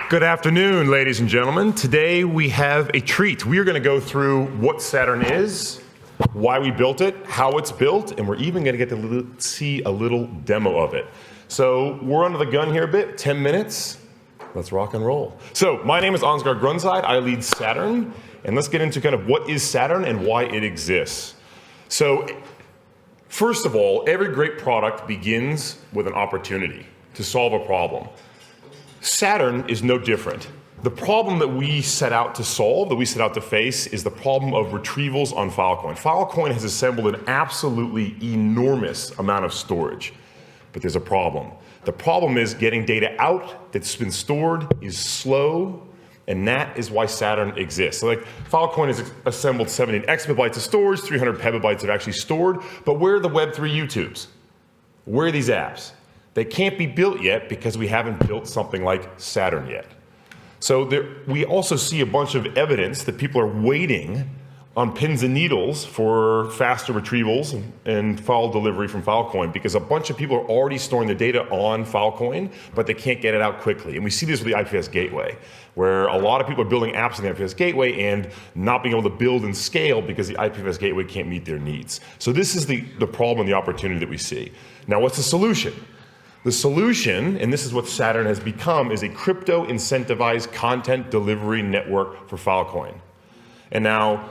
Good afternoon, ladies and gentlemen. Today we have a treat. We are going to go through what Saturn is, why we built it, how it's built, and we're even going to get to see a little demo of it. So we're under the gun here a bit, 10 minutes. Let's rock and roll. So my name is Ansgar Grunseid. I lead Saturn, and let's get into kind of what is Saturn and why it exists. So first of all, every great product begins with an opportunity to solve a problem. Saturn is no different. The problem that we set out to solve, that we set out to face, is the problem of retrievals on Filecoin. Filecoin has assembled an absolutely enormous amount of storage, but there's a problem. The problem is getting data out that's been stored is slow, and that is why Saturn exists. So like Filecoin has assembled 17 exabytes of storage, 300 petabytes of actually stored, but where are the Web3 YouTubes? Where are these apps? They can't be built yet because we haven't built something like Saturn yet. So we also see a bunch of evidence that people are waiting on pins and needles for faster retrievals and file delivery from Filecoin, because a bunch of people are already storing their data on Filecoin, but they can't get it out quickly. And we see this with the IPFS gateway, where a lot of people are building apps on the IPFS gateway and not being able to build and scale because the IPFS gateway can't meet their needs. So this is the problem and the opportunity that we see. Now, what's the solution? The solution, and this is what Saturn has become, is a crypto incentivized content delivery network for Filecoin. And now,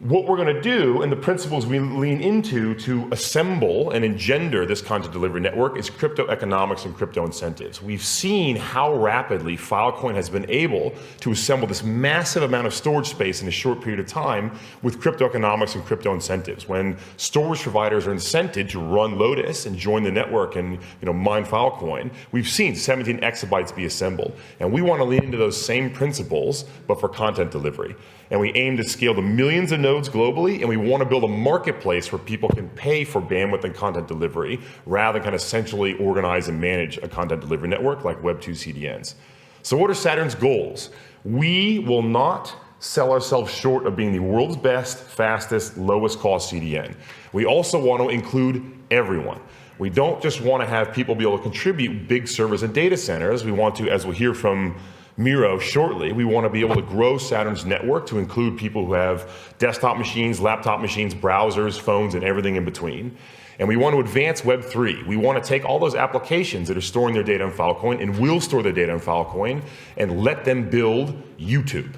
what we're going to do, and the principles we lean into to assemble and engender this content delivery network, is crypto economics and crypto incentives. We've seen how rapidly Filecoin has been able to assemble this massive amount of storage space in a short period of time with crypto economics and crypto incentives. When storage providers are incented to run Lotus and join the network and mine Filecoin, we've seen 17 exabytes be assembled. And we want to lean into those same principles, but for content delivery. And we aim to scale to millions of nodes globally, and we want to build a marketplace where people can pay for bandwidth and content delivery rather than kind of centrally organize and manage a content delivery network like Web2 CDNs. So what are Saturn's goals? We will not sell ourselves short of being the world's best, fastest, lowest cost CDN. We also want to include everyone. We don't just want to have people be able to contribute big servers and data centers. We want to, as we'll hear from Miro shortly, we want to be able to grow Saturn's network to include people who have desktop machines, laptop machines, browsers, phones, and everything in between. And we want to advance Web3. We want to take all those applications that are storing their data on Filecoin and will store their data on Filecoin and let them build YouTube.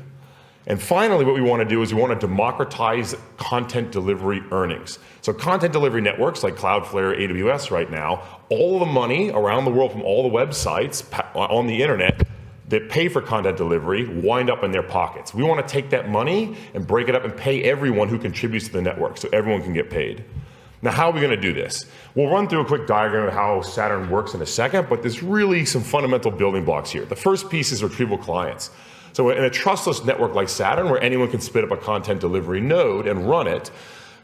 And finally, what we want to do is we want to democratize content delivery earnings. So content delivery networks like Cloudflare, AWS right now, all the money around the world from all the websites on the internet that pay for content delivery wind up in their pockets. We want to take that money and break it up and pay everyone who contributes to the network so everyone can get paid. Now, how are we going to do this? We'll run through a quick diagram of how Saturn works in a second, but there's really some fundamental building blocks here. The first piece is retrieval clients. So in a trustless network like Saturn, where anyone can spin up a content delivery node and run it,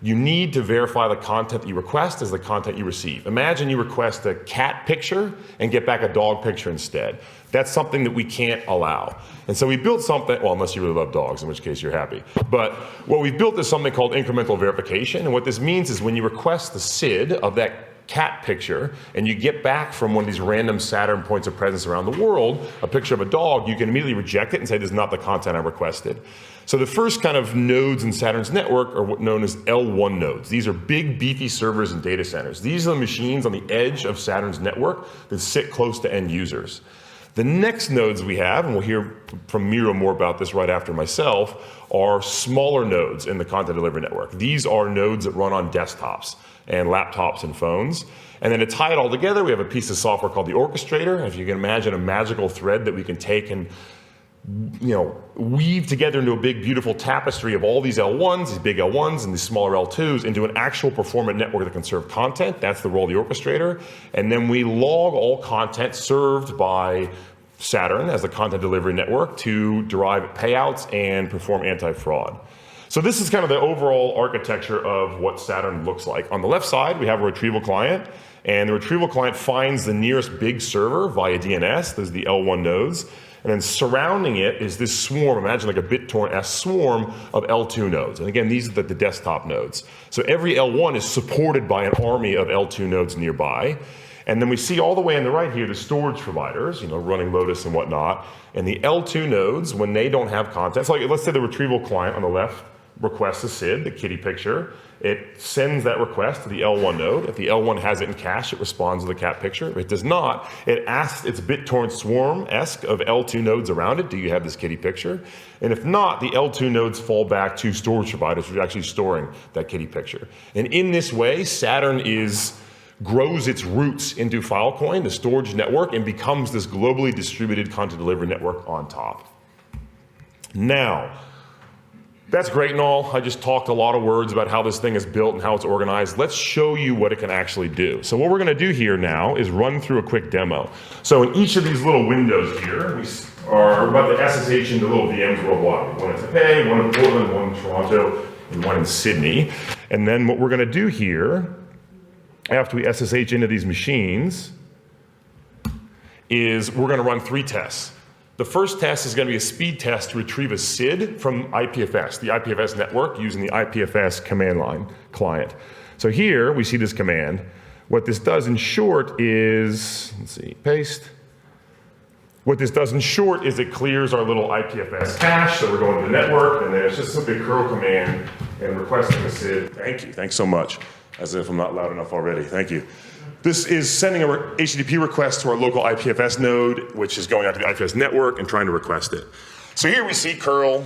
you need to verify the content that you request as the content you receive. Imagine you request a cat picture and get back a dog picture instead. That's something that we can't allow. And so we built something, well, unless you really love dogs, in which case you're happy. But what we've built is something called incremental verification. And what this means is when you request the SID of that cat picture and you get back from one of these random Saturn points of presence around the world a picture of a dog, you can immediately reject it and say this is not the content I requested. So the first kind of nodes in Saturn's network are what known as L1 nodes. These are big, beefy servers and data centers. These are the machines on the edge of Saturn's network that sit close to end users. The next nodes we have, and we'll hear from Miro more about this right after myself, are smaller nodes in the content delivery network. These are nodes that run on desktops and laptops and phones. And then to tie it all together, we have a piece of software called the orchestrator. If you can imagine a magical thread that we can take and weave together into a big, beautiful tapestry of all these L1s, these big L1s and these smaller L2s into an actual performant network that can serve content. That's the role of the orchestrator. And then we log all content served by Saturn as the content delivery network to derive payouts and perform anti-fraud. So this is kind of the overall architecture of what Saturn looks like. On the left side, we have a retrieval client, and the retrieval client finds the nearest big server via DNS. Those are the L1 nodes. And then surrounding it is this swarm, imagine like a BitTorrent-esque swarm of L2 nodes. And again, these are the desktop nodes. So every L1 is supported by an army of L2 nodes nearby. And then we see all the way on the right here the storage providers, running Lotus and whatnot. And the L2 nodes, when they don't have content, so like let's say the retrieval client on the left requests a SID, the kitty picture. It sends that request to the L1 node. If the L1 has it in cache, it responds to the cat picture. If it does not, it asks its BitTorrent swarm-esque of L2 nodes around it, do you have this kitty picture? And if not, the L2 nodes fall back to storage providers who are actually storing that kitty picture. And in this way, Saturn grows its roots into Filecoin, the storage network, and becomes this globally distributed content delivery network on top. Now, that's great and all. I just talked a lot of words about how this thing is built and how it's organized. Let's show you what it can actually do. So what we're gonna do here now is run through a quick demo. So in each of these little windows here, we are about to SSH into little VMs worldwide. One in Taipei, one in Portland, one in Toronto, and one in Sydney. And then what we're gonna do here, after we SSH into these machines, is we're gonna run 3 tests. The first test is going to be a speed test to retrieve a SID from IPFS, the IPFS network, using the IPFS command line client. So here we see this command. What this does in short is, let's see, paste. What this does in short is it clears our little IPFS cache, so we're going to the network, and then it's just simply a curl command and requesting a SID. Thank you, thanks so much. As if I'm not loud enough already, thank you. This is sending a HTTP request to our local IPFS node, which is going out to the IPFS network and trying to request it. So here we see curl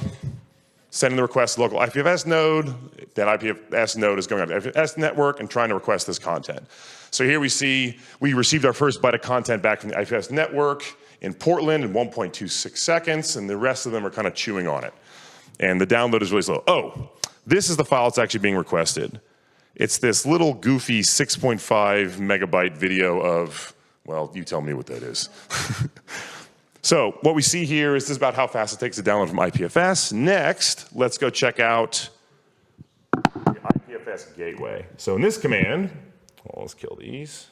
sending the request to the local IPFS node. That IPFS node is going out to the IPFS network and trying to request this content. So here we see we received our first byte of content back from the IPFS network in Portland in 1.26 seconds, and the rest of them are kind of chewing on it. And the download is really slow. Oh, this is the file that's actually being requested. It's this little goofy 6.5 megabyte video of, well, you tell me what that is. So what we see here is this is about how fast it takes to download from IPFS. Next, let's go check out the IPFS gateway. So in this command, well, let's kill these.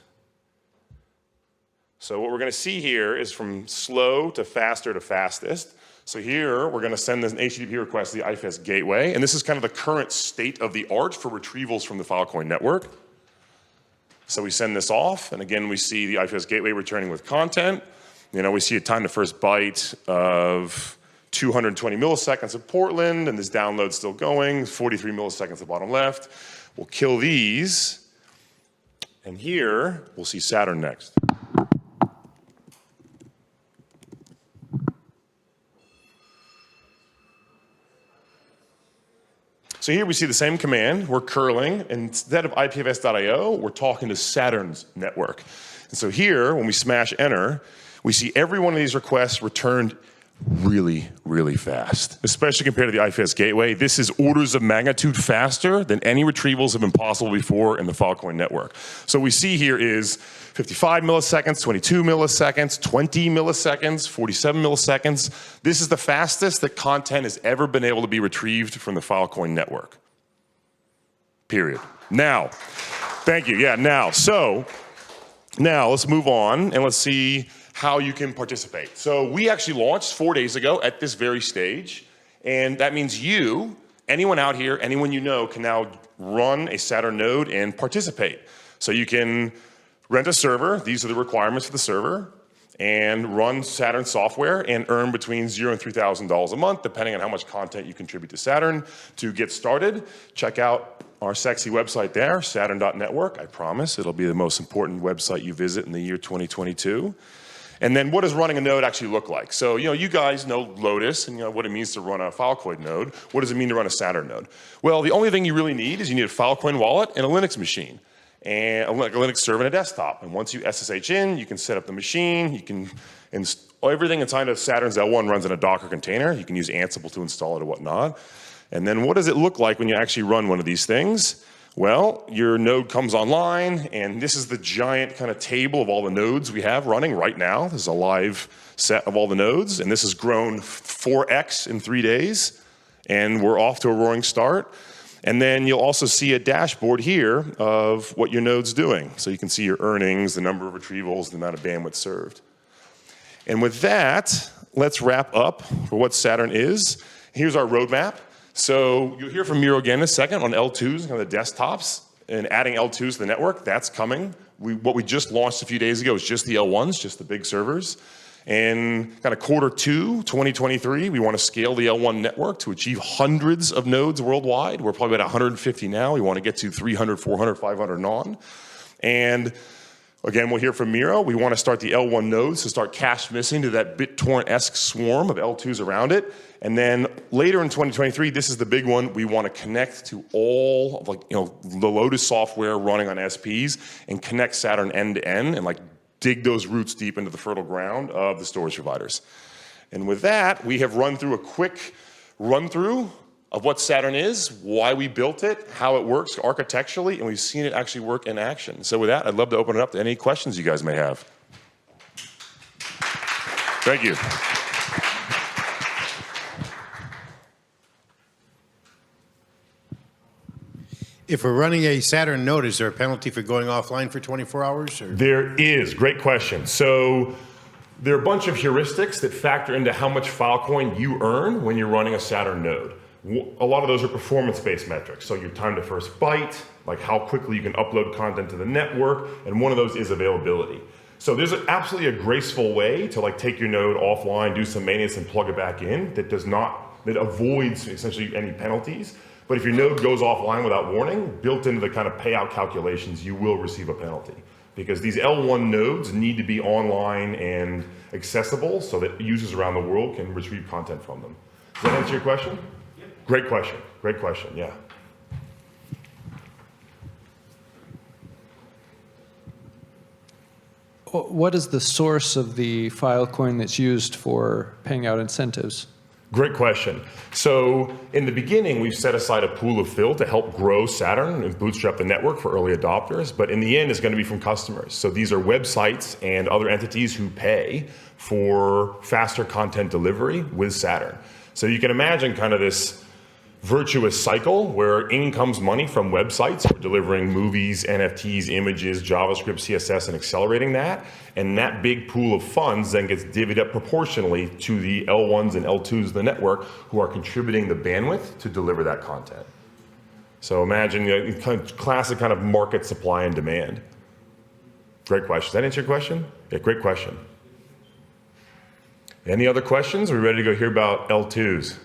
So what we're going to see here is from slow to faster to fastest. So here, we're going to send this an HTTP request to the IPFS gateway, and this is kind of the current state of the art for retrievals from the Filecoin network. So we send this off, and again, we see the IPFS gateway returning with content. We see a time to first byte of 220 milliseconds at Portland, and this download's still going, 43 milliseconds at the bottom left. We'll kill these, and here, we'll see Saturn next. So here we see the same command. We're curling. Instead of IPFS.io, we're talking to Saturn's network. And so here, when we smash enter, we see every one of these requests returned really, really fast, especially compared to the IPFS gateway. This is orders of magnitude faster than any retrievals have been possible before in the Filecoin network. So what we see here is 55 milliseconds, 22 milliseconds, 20 milliseconds, 47 milliseconds. This is the fastest that content has ever been able to be retrieved from the Filecoin network. Period. Now, thank you. Yeah, now. So now let's move on and let's see how you can participate. So we actually launched 4 days ago at this very stage, and that means you, anyone out here, anyone you know, can now run a Saturn node and participate. So you can rent a server, these are the requirements for the server, and run Saturn software and earn between $0 and $3,000 a month, depending on how much content you contribute to Saturn. To get started, check out our sexy website there, saturn.network. I promise it'll be the most important website you visit in the year 2022. And then what does running a node actually look like? So, you guys know Lotus and what it means to run a Filecoin node. What does it mean to run a Saturn node? Well, the only thing you really need is you need a Filecoin wallet and a Linux machine, and a Linux server and a desktop. And once you SSH in, you can set up the machine, you can everything inside of Saturn's L1 runs in a Docker container. You can use Ansible to install it or whatnot. And then what does it look like when you actually run one of these things? Well, your node comes online, and this is the giant kind of table of all the nodes we have running right now. This is a live set of all the nodes, and this has grown 4x in 3 days, and we're off to a roaring start. And then you'll also see a dashboard here of what your node's doing. So you can see your earnings, the number of retrievals, the amount of bandwidth served. And with that, let's wrap up for what Saturn is. Here's our roadmap. So you'll hear from Miro again in a second on L2s and kind of the desktops. and adding L2s to the network, that's coming. What we just launched a few days ago is just the L1s, just the big servers. And kind of Q2 2023, we want to scale the L1 network to achieve hundreds of nodes worldwide. We're probably at 150 now. We want to get to 300, 400, 500 and on. And again, we'll hear from Miro. We want to start the L1 nodes to start cache missing to that BitTorrent-esque swarm of L2s around it. And then later in 2023, this is the big one. We want to connect to all of the Lotus software running on SPs and connect Saturn end to end and dig those roots deep into the fertile ground of the storage providers. And with that, we have run through a quick run through of what Saturn is, why we built it, how it works architecturally, and we've seen it actually work in action. So with that, I'd love to open it up to any questions you guys may have. Thank you. If we're running a Saturn node, is there a penalty for going offline for 24 hours? Or? There is. Great question. So there are a bunch of heuristics that factor into how much Filecoin you earn when you're running a Saturn node. A lot of those are performance-based metrics. So your time to first byte, like how quickly you can upload content to the network, and one of those is availability. So there's absolutely a graceful way to take your node offline, do some maintenance, and plug it back in that avoids essentially any penalties. But if your node goes offline without warning, built into the kind of payout calculations, you will receive a penalty. Because these L1 nodes need to be online and accessible so that users around the world can retrieve content from them. Does that answer your question? Yep. Great question. Great question, yeah. What is the source of the Filecoin that's used for paying out incentives? Great question. So in the beginning, we've set aside a pool of fill to help grow Saturn and bootstrap the network for early adopters, but in the end, it's going to be from customers. So these are websites and other entities who pay for faster content delivery with Saturn. So you can imagine kind of this virtuous cycle where in comes money from websites for delivering movies, NFTs, images, JavaScript, CSS, and accelerating that. And that big pool of funds then gets divvied up proportionally to the L1s and L2s of the network who are contributing the bandwidth to deliver that content. So imagine classic kind of market supply and demand. Great question. Does that answer your question? Yeah, great question. Any other questions? Are we ready to go hear about L2s?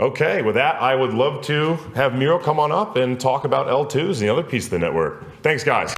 Okay, with that, I would love to have Miro come on up and talk about L2s and the other piece of the network. Thanks, guys.